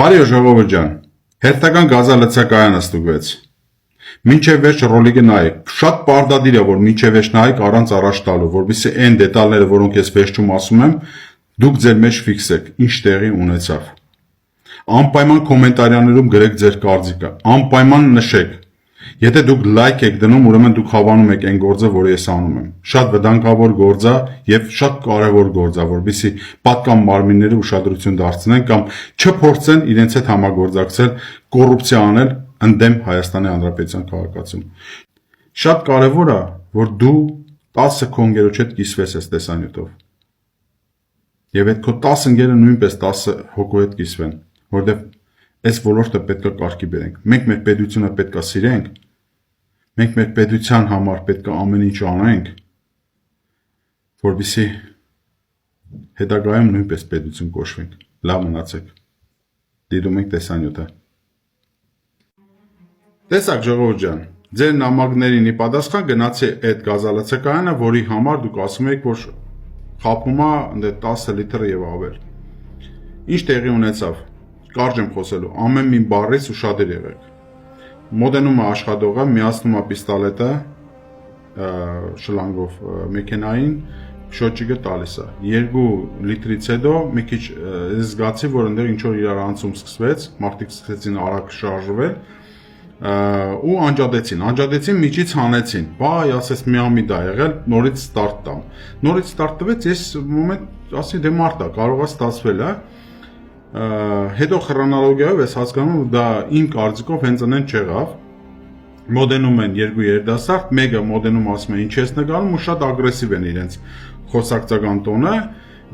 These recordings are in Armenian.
Բարի օր ժողովուրդ ջան, հերթական գազալցակայանը ստուգվեց, մինչև վերջ ռոլիկը նայեք, շատ պարտադիր է, որ մինչև վերջ նայեք առանց առաջ տալու, որովհետեւ այն դետալները, որոնք ես վերջում ասում եմ, դուք ձեր մեջ ֆիքսեք, ինչ տեղի ունեցավ, անպայման կոմենտարիաներում գրեք ձեր կարծիքը, անպայման նշեք, եթե դուք լայք եք դնում, ուրեմն դուք հավանում եք այն գործը, որը ես անում եմ, շատ վտանգավոր գործ է եւ շատ կարեւոր գործ է, որովհետեւ պատկան մարմինները ուշադրություն դարձնեն կամ չփորձեն իրենց հետ համագործակցել, կոռուպցիա անել ընդդեմ Հայաստանի Հանրապետության քաղաքացում։ Շատ կարեւոր է, որ դու 10 քո ընկերոջ հետ կիսվես այս տեսանյութով։ Եվ այդ քո 10 ընկերը նույնպես 10 հոգու հետ կիսվեն, որովհետեւ այս ոլորտը պետք է կարգի բերենք։ Մենք մեր պետությունը պետք է սիրենք, մենք մեր պետության համար պետք է ամեն ինչ անենք, որովհետեւ հետագայում նույնպես պետություն կոչվենք։ Լավ մնացեք։ Դիտում ենք տեսանյութը։ Տեսակ ժողովուրդ ջան, ձեր նամակներին ի պատասխան գնացի այդ գազալցակայանը, որի համար դուք ասում եք, որ խաբում է 10 լիտր եւ ավել։ Ինչ տեղի ունեցավ։ Կարճ եմ խոսելու, ամեն մի բառից ուշադիր եղեք։ Մոդենում է աշխատողը, միացնում է պիստոլետը շլանգով մեքենային, շոճիկը տալիս է։ 2 լիտրից հետո մի քիչ զգացի, որ այնտեղ ինչ որ իրար անցում սկսվեց, մարդիկ սկսեցին արագ շարժվել ու անջատեցին, միջից հանեցին։ Բայ, ասես միամիտ է եղել, նորից ստարտ տամ։ Նորից ստարտ տվեց, ես մոմենտ ասի դե մարդ է, կարող է ստացվել է։ Հետո խրոնոլոգիայով ես հասկանում եմ, դա իմ կարծիքով հենց այնեն չեղավ։ Մոդենում են 2 երիտասարդ, մեկը մոդենում ասում է ինչ ես նկարում ու շատ ագրեսիվ են իրենց խոսակցական տոնը։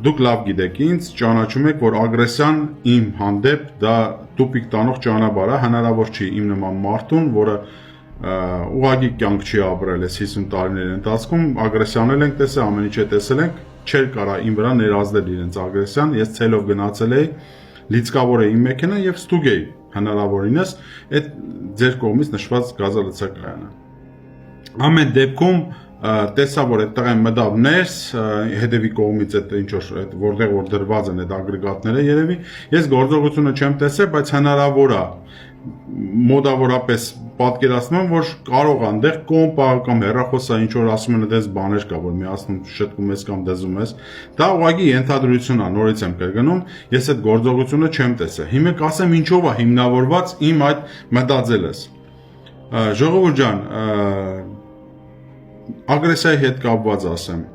Դուք լավ գիտեք ինձ, ճանաչում եք, որ ագրեսիան իմ հանդեպ դա տուպիկ տանող ճանապարհ է, հնարավոր չի իմ նման մարդուն, որը ուղղակի կյանք չի ապրել այս 50 տարիների ընթացքում, ագրեսիանել ենք տեսել, ամեն ինչ է տեսել ենք, չէր կարա իմ վրա ներազդել իրենց ագրեսիան, ես ցելով գնացել էի լիցկավոր է իմ մեքենան եւ ստուգ էի հնարավորինս այդ ձեր կողմից նշված գազալցակայանը։ Ամեն դեպքում տեսա, որ այդ տղեն մտավ ներս, հետևի կողմից այդ ինչ որ որտեղ որ դրված են այդ ագրեգատները երևի, ես գործողությունը չեմ տեսել, բայց հնարավոր է մոդավորապես պատկերացնում եմ, որ կարող է այնտեղ կոմպա կամ հեռախոսա ինչ որ ասում են այդպես բաներ կա, որ միացնում շտկում ես կամ դզում ես, դա ուղղակի ենթադրություն է, նորից եմ կրկնում, ես այդ գործողությունը չեմ տեսել։ Հիմա կասեմ ինչով է հիմնավորված իմ այդ մտածելս։ Ժողովուրդ ջան, ագրեսիայի հետ կապված ասեմ,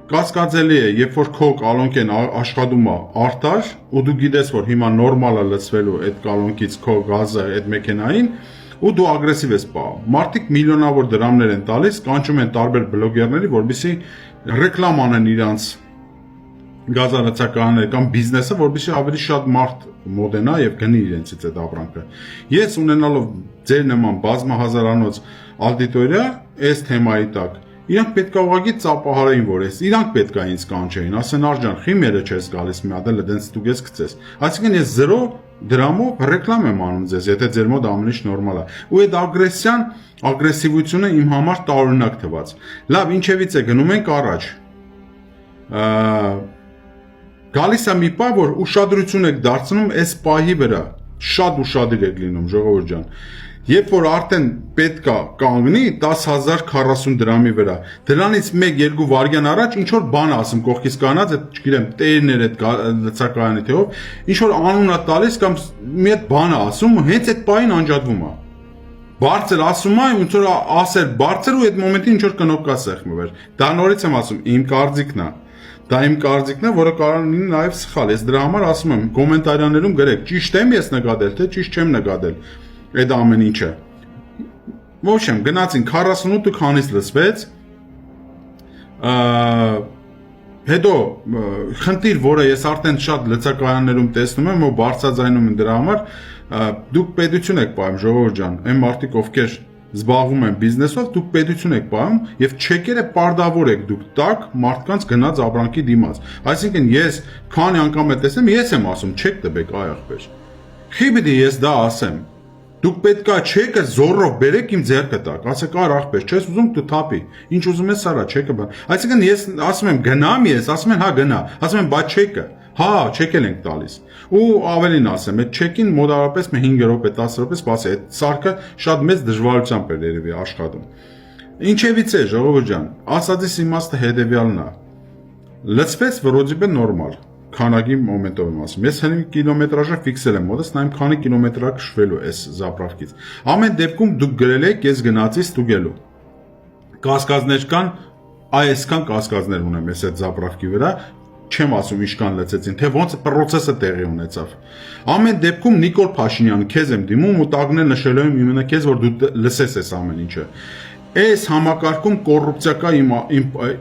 կասկածելի է, երբ որ քո կալոնքեն աշխատում է արդար, ու դու գիտես, որ հիմա նորմալ է լցվելու այդ կալոնքից քո գազը այդ մեքենային, ու դու ագրեսիվ ես պահում։ Մարդիկ միլիոնավոր դրամներ են տալիս, կանչում են տարբեր բլոգերների, որպեսզի ռեկլամ անեն իրանց գազալցակայանները կամ բիզնեսը, որպեսզի ավելի շատ մարդ մոդենա եւ գնի իրենցից այդ ապրանքը։ Ես ունենալով ձեր նման բազմահազարանոց աուդիտորիա այս թեմայի տակ, իրանք պետք է ուղղակի ծափահարեին, որ ես, իրանք պետք է ինձ կանչեին, ասեն Արձան, խիմերը չես գալիս մի հատ էլ դենց ստուգես գցես։ Այսինքն ես 0 դրամով ռեկլամ եմ անում ձեզ, եթե ձեր մոտ ամեն ինչ նորմալ է։ Ու այդ ագրեսիվությունը իմ համար տարօրինակ թվաց։ Լավ, ինչևից է գնում ենք առաջ։ Գալիս է մի պահ, որ ուշադրություն եք դարձնում այս պահի վրա, շատ ուշադիր եք լինում, ժողովուրդ ջան։ Երբ որ արդեն պետք է կանգնի 10,040 դրամի վրա, դրանից 1-2 վայրկյան առաջ ինչ որ բան ասում կողքից կանած, այդ չգիտեմ, տերներ այդ լցակայանի թեով, ինչ որ անուն է տալիս կամ մի հատ բան է ասում, հենց այդ պահին անջատվում է։ Բարձր ասում է, ոնց որ ասել բարձր ու այդ մոմենտին ինչ որ կնոպկա սեղմվեր։ Դա նորից եմ ասում, իմ կարծիքն է։ Դա իմ կարծիքն է, որը կարող լինի նաև սխալ։ Ես դրա համար ասում եմ, կոմենտարիաներում գրեք, ճիշտ եմ ես նկատել, թե ճիշտ չեմ նկատել։ Այդ ամեն ինչը։ Ոչ եմ, գնացին 48 քանից լսվեց։ Հետո խնդիր, որը ես արդեն շատ լցակայաններում տեսնում եմ, ու բարձրաձայնում են դրա համար, դուք պետություն եք պահում, ժողովուրդ ջան, այն մարդիկ, ովքեր զբաղվում են բիզնեսով, դուք պետություն եք պահում եւ չեկերը պարտավոր եք դուք տակ մարդկանց գնաց ապրանքի դիմաց։ Այսինքն ես քանի անգամ եմ տեսնում, ես եմ ասում, չեք տվեք այ ախպեր։ Խի պիտի ես դա ասեմ։ Դուք պետքա չեկը զորով բերեք իմ ձեռքը տակ, ասեք առ ախպեր, չես ուզում դու թափի, ինչ ուզում ես արա, չեկը բան։ Այսինքն ես ասում եմ գնամ ես, ասում են հա գնա, ասում եմ բա չեկը, Հա, չեկել ենք տալիս։ Ու ավելին ասեմ, այդ չեկին մոտավորապես 5 րոպե, 10 րոպե սպասի, այդ սարքը շատ մեծ դժվարությամբ էր երևի աշխատում։ Ինչևից է, ժողովուրդ ջան, ասածիս իմաստը հետևյալն է։ Լցվեց վրոդիբե նորմալ, քանակի մոմենտով եմ ասում։ Ես հենց կիլոմետրաժը ֆիքսել եմ մոտս, նայեմ քանի կիլոմետր է քշվելու այս զապրավկից։ Ամեն դեպքում դուք գրել եք, ես գնացի ստուգելու։ Կասկածներ կան, այսքան կասկածներ ունեմ ես այդ զապրավկի վրա, չեմ ասում ինչքան լցեցին, թե ոնց պրոցեսը տեղի ունեցավ։ Ամեն դեպքում Նիկոլ Փաշինյան, քեզ եմ դիմում ու տագնել նշելու եմ իմենա քեզ, որ դու լսես այս ամեն ինչը։ Այս համակարգում կոռուպցիա կա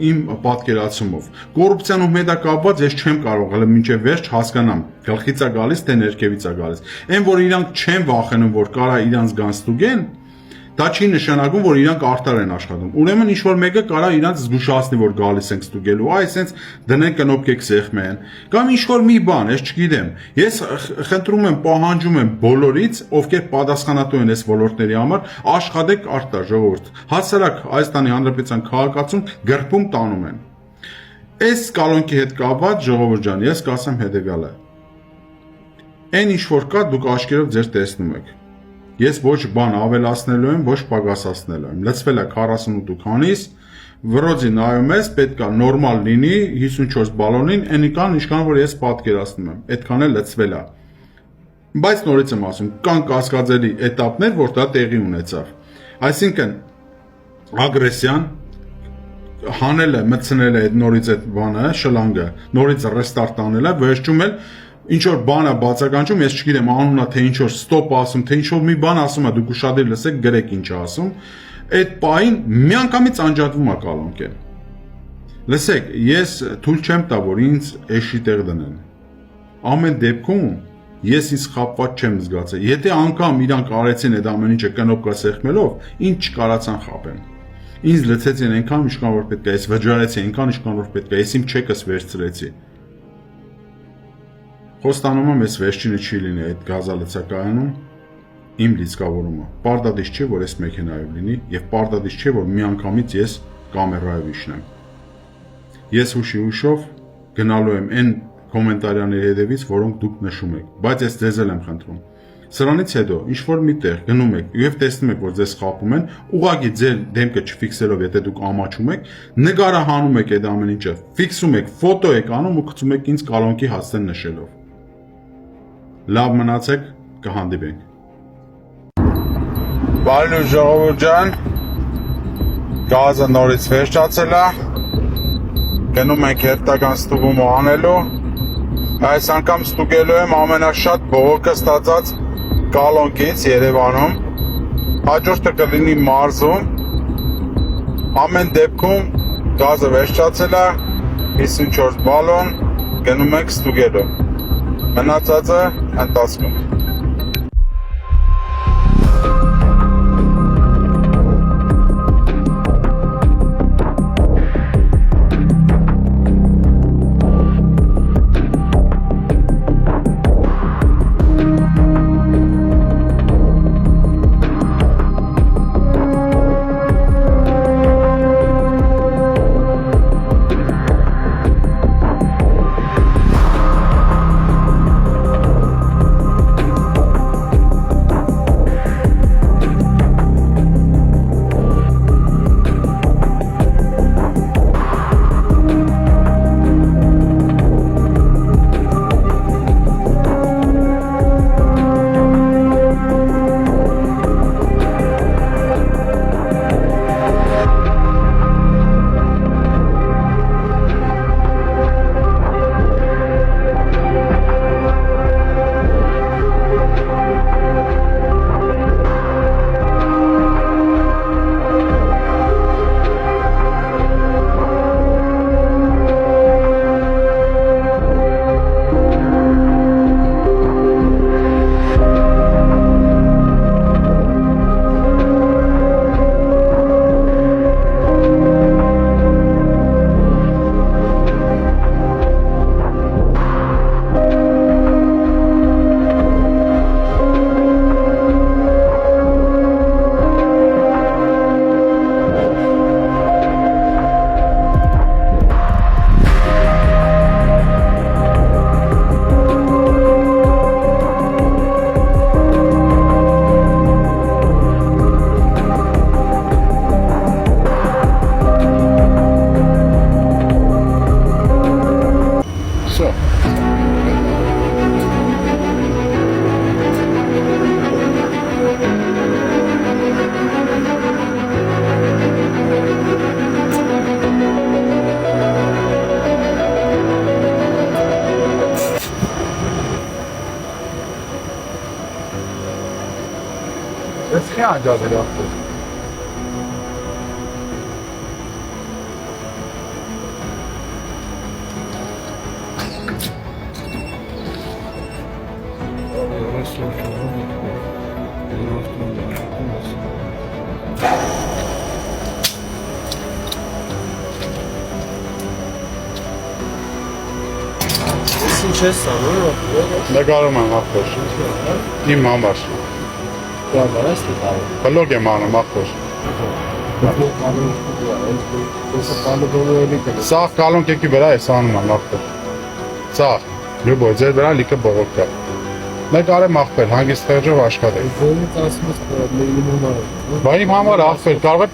իմ պատկերացումով։ Կոռուպցիան ում հետ է կապված, ես չեմ կարող հələ մինչև վերջ հասկանամ, գլխից է գալիս թե ներքևից է գալիս։ Այն որ իրանք չեն վախենում, որ կարա իրանց գան ստուգեն, դա չի նշանակում, որ իրանք արդար են աշխատում։ Ուրեմն ինչ որ մեկը կարա իրանց զգուշացնի, որ գալիս ենք ստուգելու, այ այսենց դնեն կնոպկեք սեղմեն, կամ ինչ որ մի բան, ես չգիտեմ։ Ես խնդրում եմ, պահանջում եմ բոլորից, ովքեր պատասխանատու են այս ոլորտների համար, աշխատեք արդար, ժողովուրդ։ Հասարակ Հայաստանի Հանրապետության քաղաքացուն գրպում տանում են։ Այս կալոնքի հետ կապված, ժողովուրդ ջան, ես կասեմ հետևյալը։ Այն ինչ որ կա, դուք աչքերով ձեր տեսնում եք։ Ես ոչ բան ավելացնելու եմ, ոչ պակասացնելու եմ։ Լցվել է 48 քանիս, վրոձի նայում ես, պետքա նորմալ լինի 54 բալոնին, այնքան ինչքան որ ես պատկերացնում եմ, այդքան էլ լցվել է։ Բայց նորից եմ ասում, կան կասկածելի էտապներ, որ դա տեղի ունեցավ։ Այսինքն ագրեսիան հանել է, մտցնել է այդ նորից այդ բանը, շլանգը, նորից ռեստարտ անել է, վերջում էլ ինչ որ բան է բացականչում, ես չգիտեմ անունա թե ինչ որ ստոպ ասում, թե ինչ որ մի բան ասում է, դուք ուշադիր լսեք, գրեք ինչ է ասում, այդ պահին միանգամից անջատվում է կալոնքեն։ Լսեք, ես թույլ չեմ տա, որ ինձ էշի տեղ դնեն։ Ամեն դեպքում ես ինձ խապված չեմ զգացել։ Եթե անգամ իրանք արեցին այդ ամեն ինչը կնոպկա սեղմելով, ինչ չկարացան խապեն։ Ինձ լցեցին այնքան ինչքան որ պետք է, ես վճարեցի այնքան ինչքան որ պետք է, ես իմ չեկս վերցրեցի։ Խոստանում եմ, ես վերջինը չի լինի այդ գազալցակայանում իմ լիցքավորումը։ Պարտադիր չէ, որ այս մեքենայով լինի եւ պարտադիր չէ, որ միանգամից ես կամերայով իջնեմ։ Ես հուշով գնալու եմ այն կոմենտարիաների հետևից, որոնք դուք նշում եք, բայց ես ձեզ եմ խնդրում։ Սրանից հետո ինչ որ միտեղ գնում եք եւ տեսնում եք, որ ձեզ խապում են, ուղղակի ձեր դեմքը չֆիքսելով, եթե դուք ամաչում եք, նկարահանում եք այդ ամեն ինչը, ֆիքսում եք, ֆոտո եք անում ու գցում եք ինձ կալոնքի հասցեն նշելով։ Լավ մնացեք, կհանդիպենք։ Բարի ժողովուրդ ջան, գազը նորից վերջացել է, գնում ենք հերթական ստուգումը անելու, այս անգամ ստուգելու եմ ամենաշատ բողոքը ստացած կալոնքից Երևանում, հաջորդը կլինի մարզում, ամեն դեպքում գազը վերջացել է, 54 բալոն, գնում ենք ստուգելու, մնացածը ընթացքում։ Ես քիչ անջատել ապրել։ Ինչ ես անում, Նկարում եմ ախպեր։ Իմ համար։ Բավարար է ստիպալը։ Բլոգ եմ անում ախպեր։ Սաղ կալոն կեկի վրա ես անում եմ ախպեր։ Սաղ, լյուբոյ, ձեր վրա լիքը բողոք կա։ Նկարեմ ախպեր, հանգիստ խեղճով աշխատեք։ Ձերից ասում ես միլիմում արել։ Բա իմ համար ախպեր, կարող է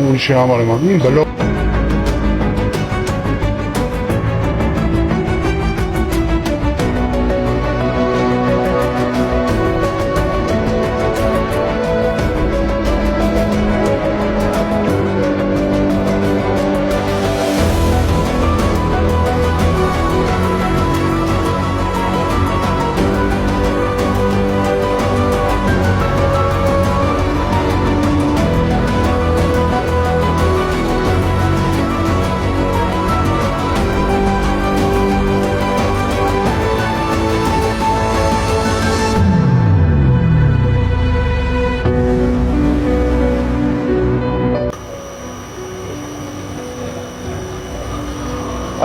ուրիշի համար եմ անում, իմ բլոգ։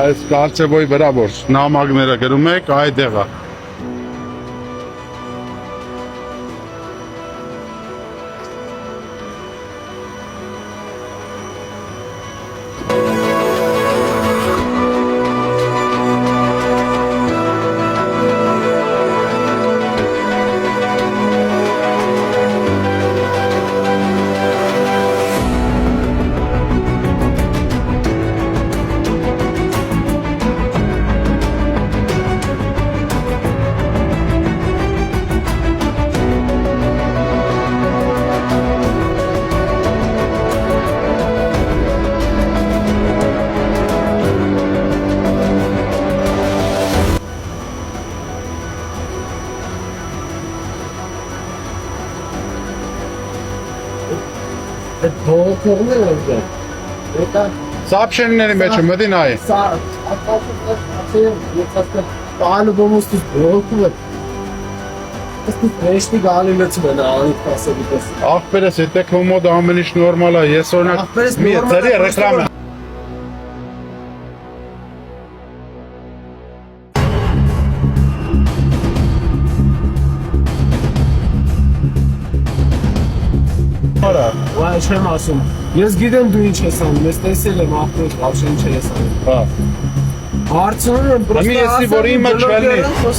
Այս կարծեվոյի վրա որ նամակները գրում եք, այդեղ է։ Բողոքողներ են դե։ Դա Սապշենների մեջ մտի նայ։ սա ակասը по-любому ստուս բողոքում է։ Ստուս ռեշտի գալի լեցում են անիտ ասելի պես։ Ախպերս եթե քո մոտ ամեն ինչ նորմալ է, ես օրինակ Ախպերս մի նորմալ ծերի է, ռեկլամ եմ։ Վայ չեմ ասում։ Ես գիտեմ դու ինչ ես անում, ես տեսել եմ ախպեր, вообще ինչ ես անում։ Հա։ Հարցնում եմ, Մի եսի որ իմը չլինի։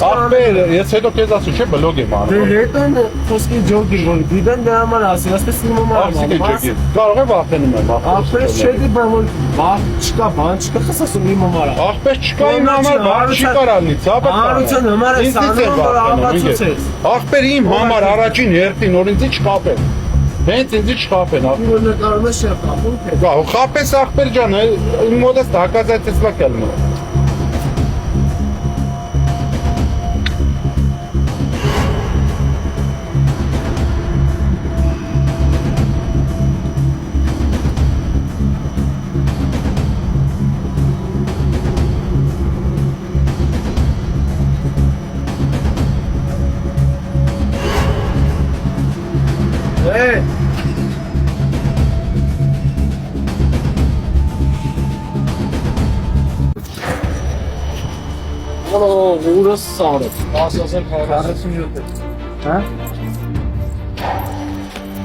Ախպեր, ես հետո քեզ ասում չէ բլոգ եմ Դե անում։ հետո խոսքի ջոգի որ գիտեմ դե համար ասի, ասես իմ համար Ախսիկ է չեկի։ Կարող է վախենում եմ ախպեր չէ բան որ բախ չկա, բան չկա, խս ասում իմ համար։ Ախպեր չկա իմ համար, բան չի կարալնի, ցավը։ Հարություն համար է սանում որ աղացուցես։ Ախպեր իմ համար առաջին հերթին որ ինձ չխապեն։ Հենց ինձ չխապեն ախպեր։ Որ նկարում ես շեփ ապուն թե։ Գա, խապես ախպեր ջան, իմ մոտս հակազատեցվա կելնո։ Ուրս սարը 10,047 հա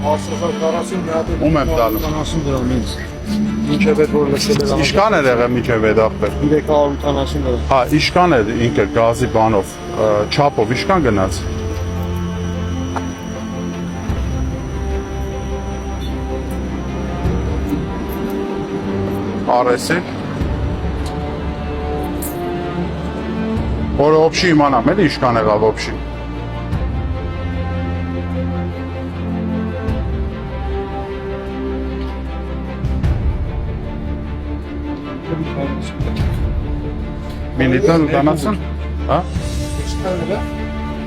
10,047 Ում եմ տալու։ 70 դրամ ինձ ինչև է որ լսել եմ Իշքան է եղել միջև այդ ախպեր։ 380 դրամ Հա, իշքան է ինքը գազի բանով, չափով իշքան գնաց։ Արեսի։ Որ օբշի իմանամ էլի իշքան եղավ օբշի։ Մինիտան կանացն, հա?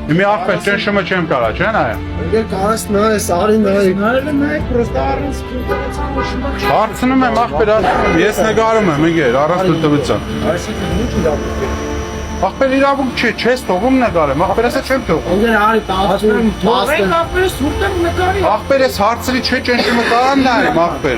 Իմի ախպեր ճնշումը չեմ կարա, չէ՞ նայ։ Եկեք կարաս նայես, արի նայ։ Նայելը նայեք, պրոստը առանց կուտերացան մաշինա չի։ Հարցնում եմ ախպեր, ես նկարում եմ, ընկեր, առանց դուտվցան։ Այսինքն ինչ իրավունք է։ Ախպեր իրավունք չի, չես թողում նկարեմ, ախպեր ասա չեմ թողում։ Ոնց արի 10 ապրես սուրտեմ նկարի։ Ախպեր ես հարցրի չէ ճնշումը կարան նայեմ, ախպեր։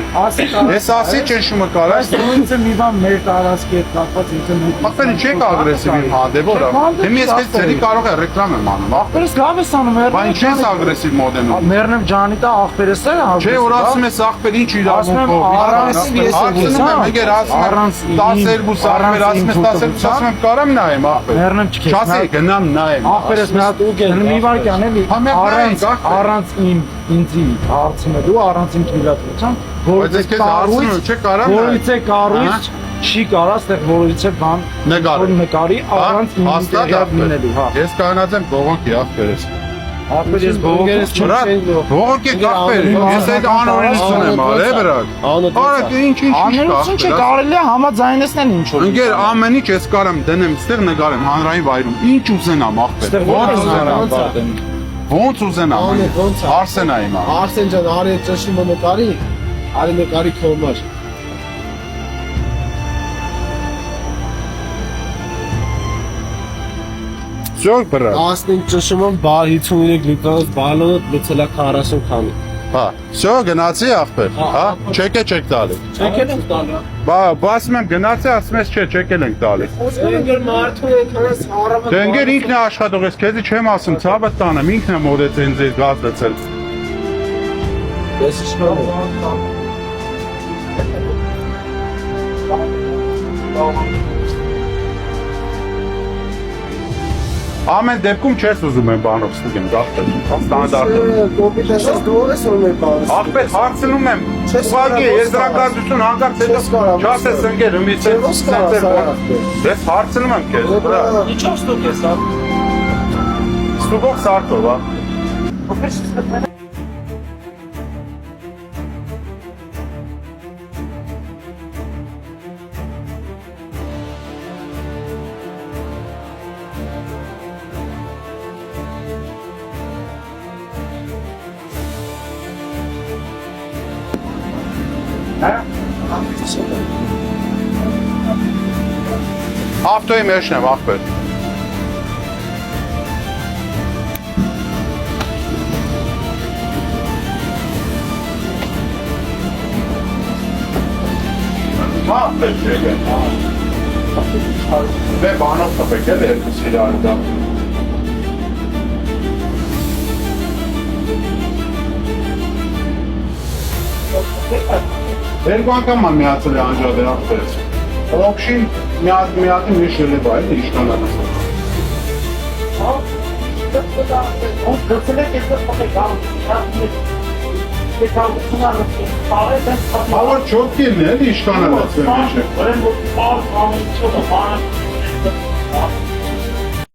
Ես ասի ճնշումը կարա։ Ինձ մի բան մեր տարածքի հետ կապված ինձ Ախպեր ինչ եք ագրեսիվ իմ հանդեպ, որա։ Հիմա ես քեզ ծերի կարող է ռեկլամ եմ անում, ախպեր։ Ախպերս լավ ես անում, Բա ինչ ես ագրեսիվ մոդելում։ Մեռնեմ ջանիտա ախպերս է։ Չէ, որ ասում ես ախպեր ինչ իրավունքով։ Հարցնում եմ, ընկեր ասում եմ 12 ախպեր ասում ես 12 ասում եմ կարամ նայեմ, ախպեր։ Մեռնեմ չքես։ Չասի գնամ նայեմ։ Ախպերս մի հատ ուղ են մի վարքյան էլի առանց իմ ինձի հարցնելու առանց իմ թույլատվության Բայց ես քեզ հարցնում եմ, չէ՞ կարամ նայեմ։ որից է կառույց չի կարա ստեղ որից է բան նկարի առանց իմ տեղյակ լինելու, հա։ Ես կանացեմ բողոքի ախպերս։ Ախպեր ես բողոքից Բողոքի ախպեր, ես այդ անօրենություն եմ արել, բրակ։ Արա ինչ Անելություն չէ, կարելի է համաձայնեցնել ինչ որ։ Ընկեր ամեն ինչ ես կարամ դնեմ, ստեղ նկարեմ հանրային վայրում։ Ինչ ուզենամ ախպեր։ Ոնց ուզենամ։ Արսենա իմ։ Արսեն ջան, արի ճշմը նկարի, արի նկարի քո համար։ Всё, բրա։ 15 ճշմը 53 լիտրանոց բալոնը լցելա 40 քանի։ Հա, всё, գնացի ախպեր, հա, չեկե չեք տալի։ Չեկել ենք տալու։ Բա ասում եմ գնացի, ասում ես չէ, չեկել ենք տալի։ Ոսկեր մարդուն այնքանս հարավը։ Դե ընկեր ինքն է աշխատող, ես քեզի չեմ ասում, ցավը տանեմ, ինքն է մոդեց ինձ գազ լցել։ Ես իշխան Ամեն դեպքում չես ուզում եմ բանով ստուգեմ, գաղթել, ստանդարտ է։ կոմպիտենս դու ես որ մեր բանը։ Ախպեր հարցնում եմ, ուղղակի եզրակացություն հանկարծ հետո չասես ընկեր, ումից է ես հարցնում եմ քեզ, բրա։ Ինչով ստուգ ես, հա։ Ստուգող սարքով, հա։ Ավտոյի մեջն եմ, ախպեր։ Ախպեր չեք են։ Դե բանով տպեք էլ երկուս իրար դա։ Երկու անգամ ան միացել է անջատել ախպերս։ Ռոքշին միատի մի շելեվա է, իշխանանը։ Հավար չոտկին է, իշխանանը։